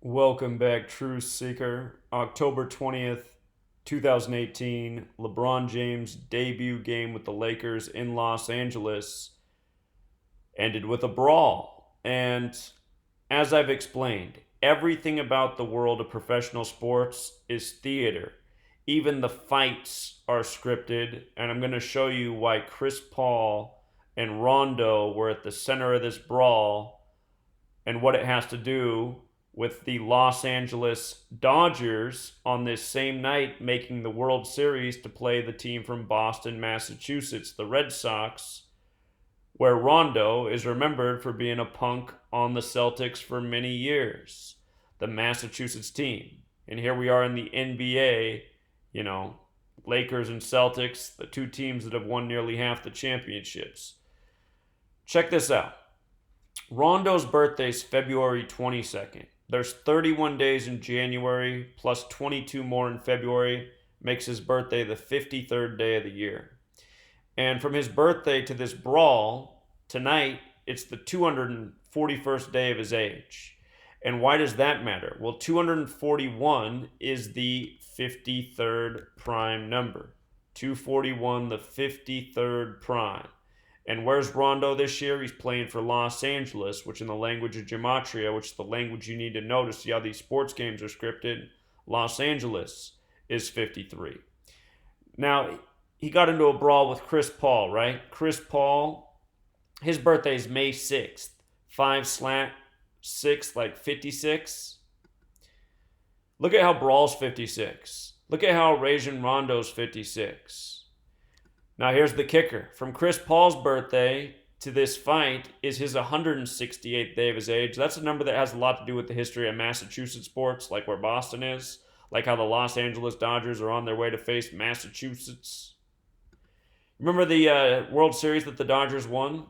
Welcome back, Truth Seeker. October 20th, 2018, LeBron James' debut game with the Lakers in Los Angeles ended with a brawl. And as I've explained, everything about the world of professional sports is theater. Even the fights are scripted, and I'm going to show you why Chris Paul and Rondo were at the center of this brawl and what it has to do with the Los Angeles Dodgers on this same night making the World Series to play the team from Boston, Massachusetts, the Red Sox, where Rondo is remembered for being a punk on the Celtics for many years, the Massachusetts team. And here we are in the NBA, Lakers and Celtics, the two teams that have won nearly half the championships. Check this out. Rondo's birthday is February 22nd. There's 31 days in January plus 22 more in February, makes his birthday the 53rd day of the year. And from his birthday to this brawl, tonight, it's the 241st day of his age. And why does that matter? Well, 241 is the 53rd prime number. 241, the 53rd prime. And where's Rondo this year? He's playing for Los Angeles, which in the language of Gematria, which is the language you need to know to see how these sports games are scripted, Los Angeles is 53. Now, he got into a brawl with Chris Paul, right? Chris Paul, his birthday is May 6th. 5/6, like 56. Look at how Brawl's 56. Look at how Rajon Rondo's 56. Now here's the kicker. From Chris Paul's birthday to this fight is his 168th day of his age. That's a number that has a lot to do with the history of Massachusetts sports, like where Boston is, like how the Los Angeles Dodgers are on their way to face Massachusetts. Remember the World Series that the Dodgers won?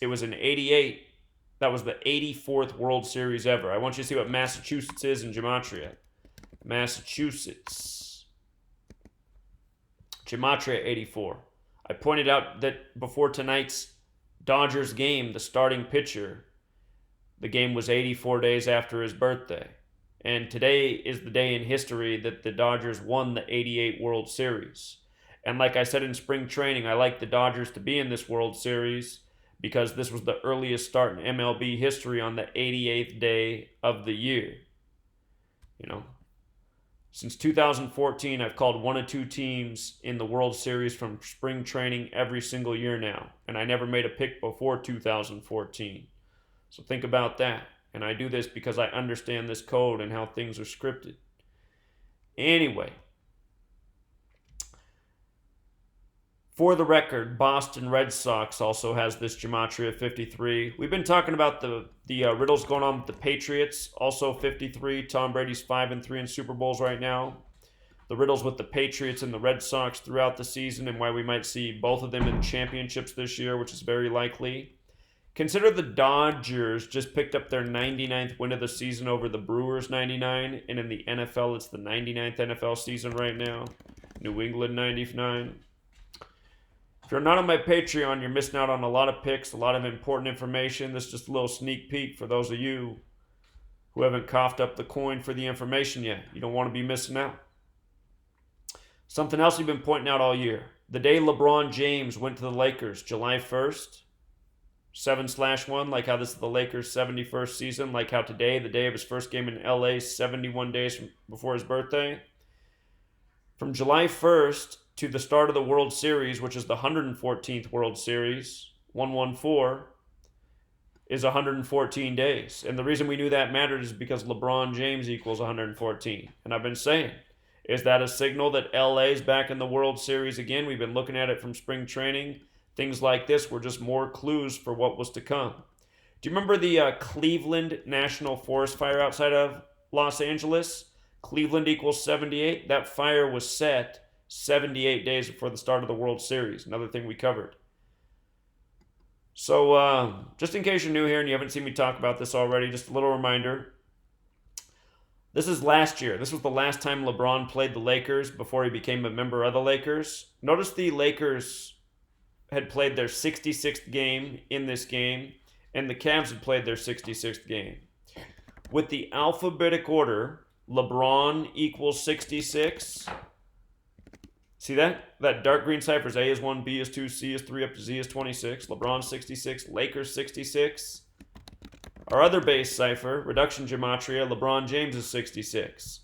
It was in 88. That was the 84th World Series ever. I want you to see what Massachusetts is in Gematria. Massachusetts. Gematria 84. I pointed out that before tonight's Dodgers game, the starting pitcher, the game was 84 days after his birthday. And today is the day in history that the Dodgers won the 88 World Series. And like I said in spring training, I like the Dodgers to be in this World Series because this was the earliest start in MLB history on the 88th day of the year. Since 2014, I've called one of two teams in the World Series from spring training every single year now. And I never made a pick before 2014. So think about that. And I do this because I understand this code and how things are scripted. Anyway, for the record, Boston Red Sox also has this Gematria 53. We've been talking about the riddles going on with the Patriots, also 53. Tom Brady's 5-3 in Super Bowls right now. The riddles with the Patriots and the Red Sox throughout the season and why we might see both of them in championships this year, which is very likely. Consider the Dodgers just picked up their 99th win of the season over the Brewers 99, and in the NFL, it's the 99th NFL season right now. New England 99. If you're not on my Patreon, you're missing out on a lot of picks, a lot of important information. This is just a little sneak peek for those of you who haven't coughed up the coin for the information yet. You don't want to be missing out. Something else we've been pointing out all year. The day LeBron James went to the Lakers, July 1st, 7/1, like how this is the Lakers' 71st season, like how today, the day of his first game in LA, 71 days before his birthday. From July 1st to the start of the World Series, which is the 114th World Series, 114, is 114 days. And the reason we knew that mattered is because LeBron James equals 114. And I've been saying, is that a signal that LA's back in the World Series again? We've been looking at it from spring training. Things like this were just more clues for what was to come. Do you remember the Cleveland National Forest fire outside of Los Angeles? Cleveland equals 78. That fire was set 78 days before the start of the World Series. Another thing we covered. So just in case you're new here and you haven't seen me talk about this already, just a little reminder. This is last year. This was the last time LeBron played the Lakers before he became a member of the Lakers. Notice the Lakers had played their 66th game in this game, and the Cavs had played their 66th game. with the alphabetic order, LeBron equals 66. See that? That dark green cipher is A is 1, B is 2, C is 3, up to Z is 26. LeBron 66, Lakers 66. Our other base cipher, reduction gematria, LeBron James is 66.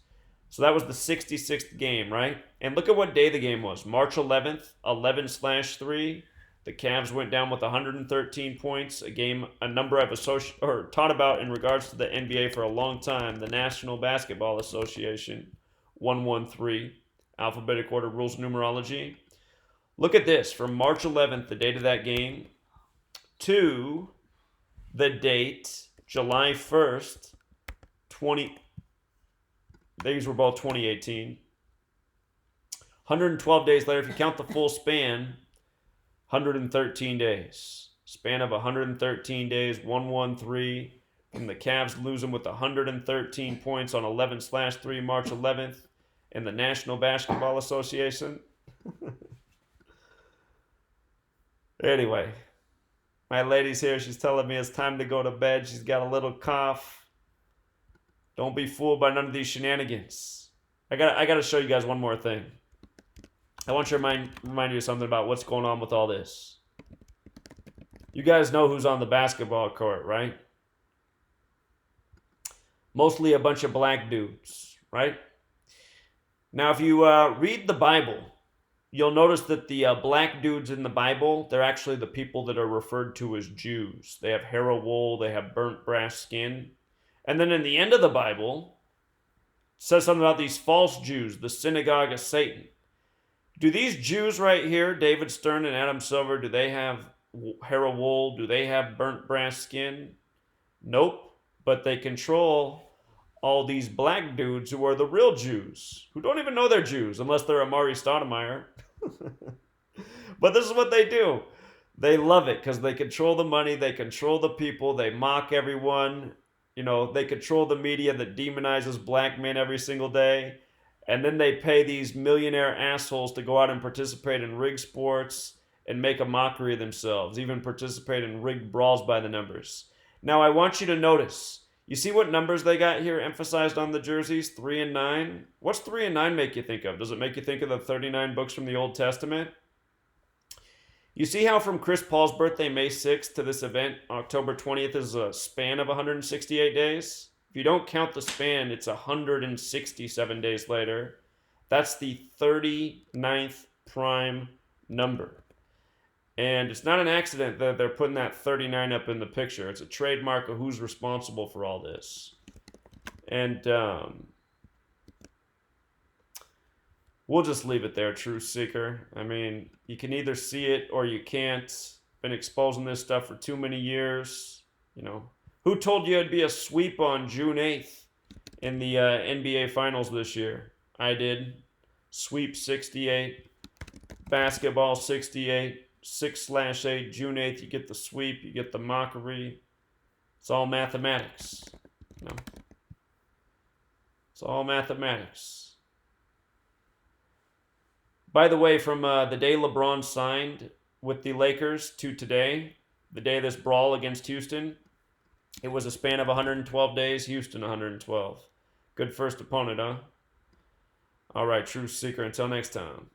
So that was the 66th game, right? And look at what day the game was. March 11th, 11/3. The Cavs went down with 113 points, a number I've taught about in regards to the NBA for a long time, the National Basketball Association, 113, alphabetic order rules numerology. Look at this, from March 11th, the date of that game, to the date, July 1st, these were both 2018. 112 days later, if you count the full span, 113 days. Span of 113 days, 113. From the Cavs losing with 113 points on 11/3, March 11th, in the National Basketball Association. Anyway, my lady's here. She's telling me it's time to go to bed. She's got a little cough. Don't be fooled by none of these shenanigans. I gotta show you guys one more thing. I want to remind you of something about what's going on with all this. You guys know who's on the basketball court, right? Mostly a bunch of black dudes, right? Now, if you read the Bible, you'll notice that the black dudes in the Bible, they're actually the people that are referred to as Jews. They have hair of wool, they have burnt brass skin. And then in the end of the Bible, it says something about these false Jews, the synagogue of Satan. Do these Jews right here, David Stern and Adam Silver, do they have hair of wool? Do they have burnt brass skin? Nope. But they control all these black dudes who are the real Jews, who don't even know they're Jews, unless they're Amari Stoudemire. But this is what they do. They love it because they control the money, they control the people, they mock everyone. You know, they control the media that demonizes black men every single day. And then they pay these millionaire assholes to go out and participate in rigged sports and make a mockery of themselves, even participate in rigged brawls by the numbers. Now, I want you to notice, you see what numbers they got here emphasized on the jerseys? 3 and 9. What's 3 and 9 make you think of? Does it make you think of the 39 books from the Old Testament? You see how from Chris Paul's birthday, May 6th, to this event, October 20th, is a span of 168 days? If you don't count the span, it's 167 days later. That's the 39th prime number. And it's not an accident that they're putting that 39 up in the picture. It's a trademark of who's responsible for all this. And we'll just leave it there, Truth Seeker. I mean, you can either see it or you can't. Been exposing this stuff for too many years. You know, who told you it'd be a sweep on June 8th in the NBA Finals this year? I did. Sweep 68. Basketball 68. 6/8, June 8th, you get the sweep, you get the mockery. It's all mathematics. You know? It's all mathematics. By the way, from the day LeBron signed with the Lakers to today, the day of this brawl against Houston, it was a span of 112 days. Houston, 112. Good first opponent, huh? All right, Truth Seeker, until next time.